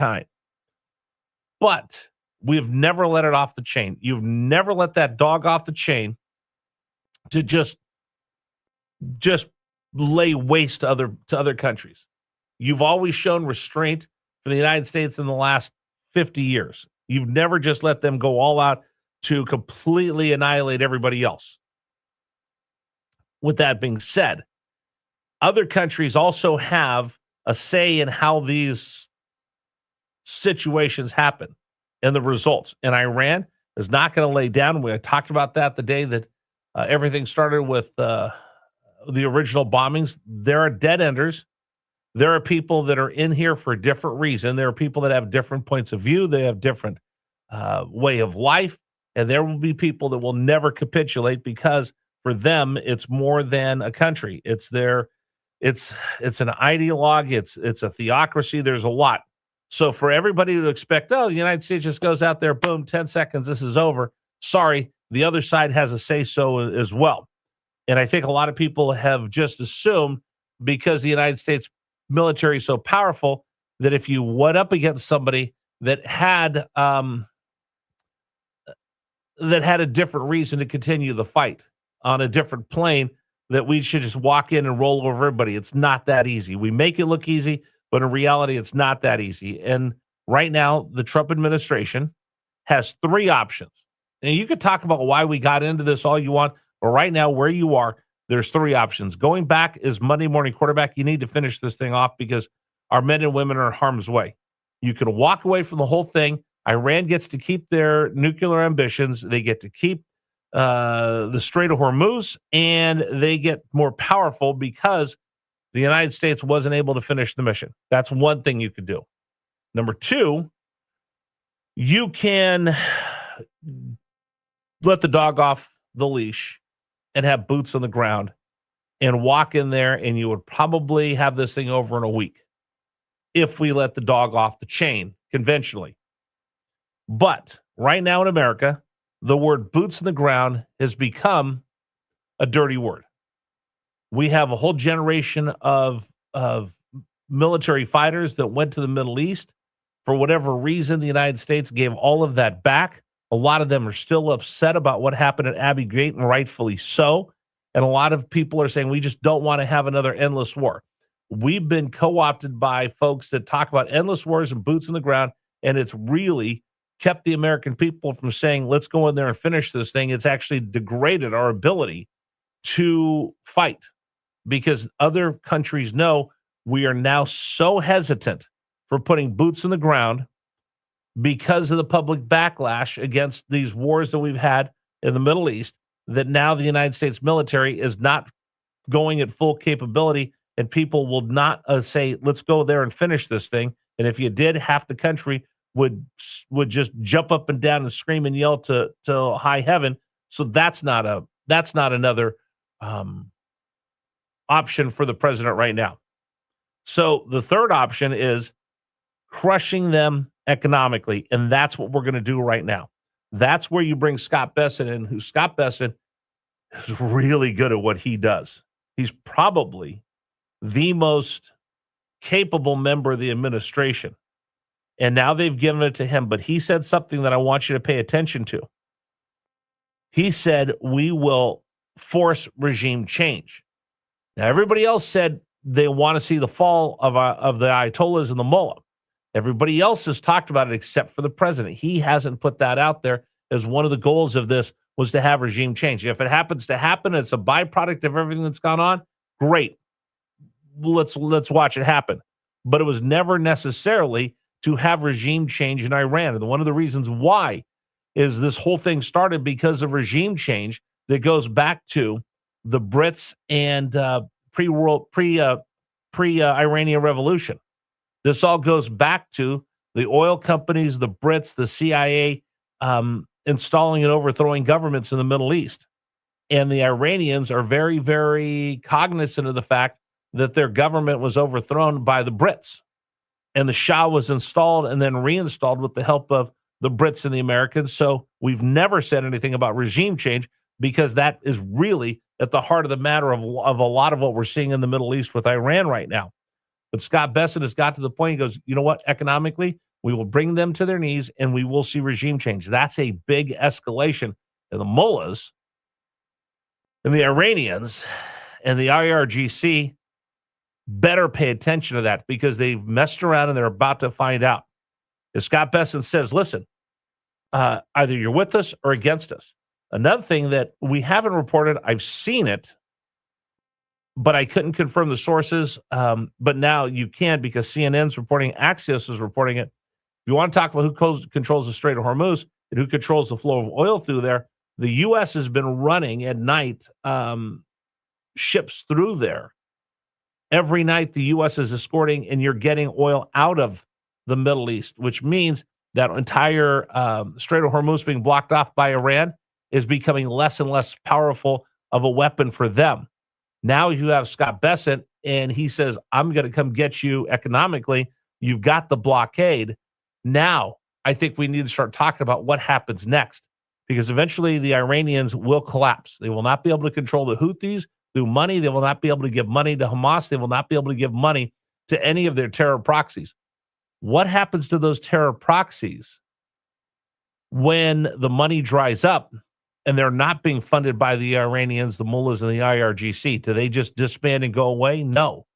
time. But we've never let it off the chain. You've never let that dog off the chain to just lay waste to other countries. You've always shown restraint for the United States in the last 50 years. You've never just let them go all out to completely annihilate everybody else. With that being said, other countries also have a say in how these situations happen and the results. And Iran is not going to lay down. We talked about that the day that everything started with the original bombings. There are dead enders. There are people that are in here for a different reason. There are people that have different points of view. They have different way of life. And there will be people that will never capitulate because for them, it's more than a country. It's an ideologue. It's a theocracy. There's a lot. So for everybody to expect, the United States just goes out there, boom, 10 seconds, this is over. Sorry, the other side has a say-so as well. And I think a lot of people have just assumed because the United States military is so powerful that if you went up against somebody that had a different reason to continue the fight on a different plane, that we should just walk in and roll over everybody. It's not that easy. We make it look easy, but in reality, it's not that easy. And right now, the Trump administration has three options. And you could talk about why we got into this all you want, but right now, where you are, there's three options. Going back is Monday morning quarterback. You need to finish this thing off because our men and women are in harm's way. You can walk away from the whole thing. Iran gets to keep their nuclear ambitions. They get to keep the Strait of Hormuz, and they get more powerful because the United States wasn't able to finish the mission. That's one thing you could do. Number two, you can let the dog off the leash and have boots on the ground and walk in there, and you would probably have this thing over in a week if we let the dog off the chain conventionally. But right now in America, the word boots on the ground has become a dirty word. We have a whole generation of military fighters that went to the Middle East. For whatever reason, the United States gave all of that back. A lot of them are still upset about what happened at Abbey Gate, and rightfully so. And a lot of people are saying, we just don't want to have another endless war. We've been co-opted by folks that talk about endless wars and boots on the ground, and it's really kept the American people from saying, let's go in there and finish this thing. It's actually degraded our ability to fight because other countries know we are now so hesitant for putting boots in the ground because of the public backlash against these wars that we've had in the Middle East, that now the United States military is not going at full capability, and people will not say, let's go there and finish this thing. And if you did, half the country would just jump up and down and scream and yell to high heaven. So that's not another option for the president right now. So the third option is crushing them economically, and that's what we're going to do right now. That's where you bring Scott Bessent in, who Scott Bessent is really good at what he does. He's probably the most capable member of the administration. And now they've given it to him, but he said something that I want you to pay attention to. He said, we will force regime change. Now, everybody else said they want to see the fall of the Ayatollahs and the mullah. Everybody else has talked about it except for the president. He hasn't put that out there as one of the goals of this was to have regime change. If it happens to happen, it's a byproduct of everything that's gone on, great. Let's watch it happen. But it was never necessarily to have regime change in Iran. And one of the reasons why is this whole thing started because of regime change that goes back to the Brits and pre-Iranian Revolution. This all goes back to the oil companies, the Brits, the CIA installing and overthrowing governments in the Middle East. And the Iranians are very, very cognizant of the fact that their government was overthrown by the Brits. And the Shah was installed and then reinstalled with the help of the Brits and the Americans. So we've never said anything about regime change because that is really at the heart of the matter of a lot of what we're seeing in the Middle East with Iran right now. But Scott Bessent has got to the point, he goes, you know what, economically, We will bring them to their knees, and we will see regime change. That's a big escalation. And the mullahs and the Iranians and the IRGC better pay attention to that, because they've messed around and they're about to find out. As Scott Bessent says, listen, either you're with us or against us. Another thing that we haven't reported, I've seen it, but I couldn't confirm the sources. But now you can, because CNN's reporting, Axios is reporting it. If you want to talk about who controls the Strait of Hormuz and who controls the flow of oil through there, the U.S. has been running at night ships through there. Every night the U.S. is escorting, and you're getting oil out of the Middle East, which means that entire Strait of Hormuz being blocked off by Iran is becoming less and less powerful of a weapon for them. Now you have Scott Bessent, and he says, I'm going to come get you economically. You've got the blockade. Now, I think we need to start talking about what happens next, because eventually the Iranians will collapse. They will not be able to control the Houthis through money. They will not be able to give money to Hamas. They will not be able to give money to any of their terror proxies. What happens to those terror proxies when the money dries up and they're not being funded by the Iranians, the mullahs, and the IRGC? Do they just disband and go away? No.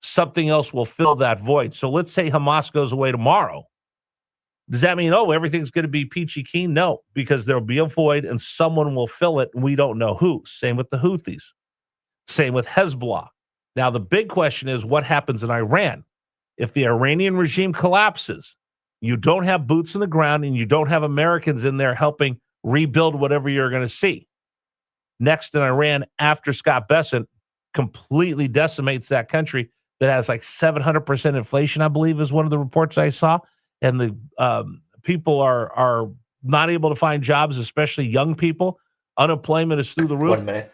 Something else will fill that void. So let's say Hamas goes away tomorrow. Does that mean, everything's going to be peachy keen? No, because there'll be a void and someone will fill it, and we don't know who. Same with the Houthis. Same with Hezbollah. Now, the big question is, what happens in Iran? If the Iranian regime collapses, you don't have boots on the ground, and you don't have Americans in there helping rebuild whatever you're going to see. Next in Iran, after Scott Bessent completely decimates that country that has like 700% inflation, I believe is one of the reports I saw. And the people are not able to find jobs, especially young people. Unemployment is through the roof. 1 minute.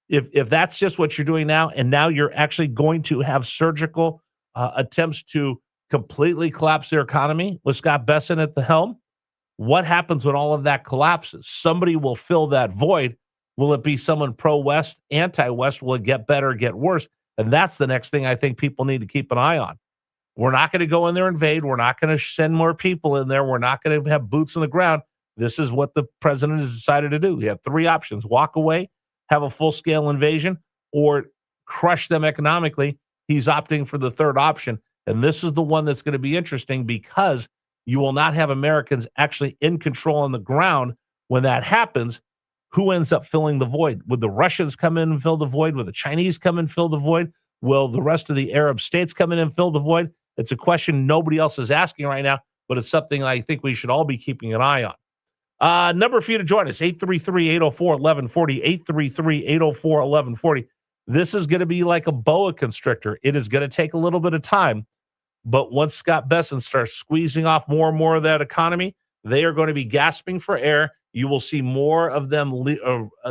If that's just what you're doing now, and now you're actually going to have surgical attempts to completely collapse their economy with Scott Bessent at the helm, what happens when all of that collapses? Somebody will fill that void. Will it be someone pro-West, anti-West? Will it get better, get worse? And that's the next thing I think people need to keep an eye on. We're not going to go in there and invade. We're not going to send more people in there. We're not going to have boots on the ground. This is what the president has decided to do. We have three options: walk away, have a full-scale invasion, or crush them economically. He's opting for the third option. And this is the one that's going to be interesting, because you will not have Americans actually in control on the ground when that happens. Who ends up filling the void? Would the Russians come in and fill the void? Will the Chinese come and fill the void? Will the rest of the Arab states come in and fill the void? It's a question nobody else is asking right now, but it's something I think we should all be keeping an eye on. Number for you to join us, 833-804-1140, 833-804-1140. This is going to be like a boa constrictor. It is going to take a little bit of time, but once Scott Bessent starts squeezing off more and more of that economy, they are going to be gasping for air. You will see more of them.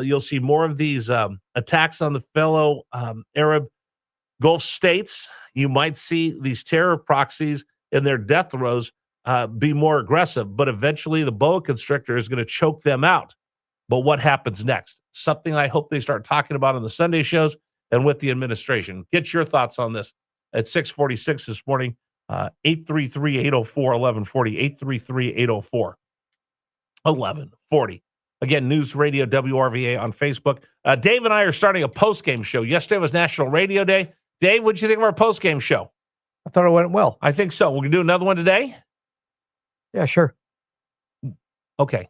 You'll see more of these attacks on the fellow Arab Gulf states. You might see these terror proxies in their death throes be more aggressive, but eventually the boa constrictor is going to choke them out. But what happens next? Something I hope they start talking about on the Sunday shows and with the administration. Get your thoughts on this at 6:46 this morning, 833-804-1140, 833-804-1140. Again, News Radio WRVA on Facebook. Dave and I are starting a post-game show. Yesterday was National Radio Day. Dave, what did you think of our post-game show? I thought it went well. I think so. We're going to do another one today? Yeah, sure. Okay.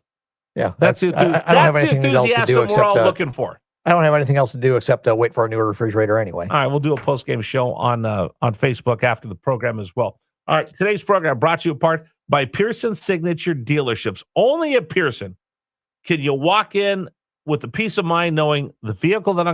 Yeah. That's the enthusiasm we're all looking for. I don't have anything else to do except wait for a newer refrigerator anyway. All right, we'll do a post-game show on Facebook after the program as well. All right, today's program brought to you apart by Pearson Signature Dealerships. Only at Pearson can you walk in with the peace of mind knowing the vehicle that I'm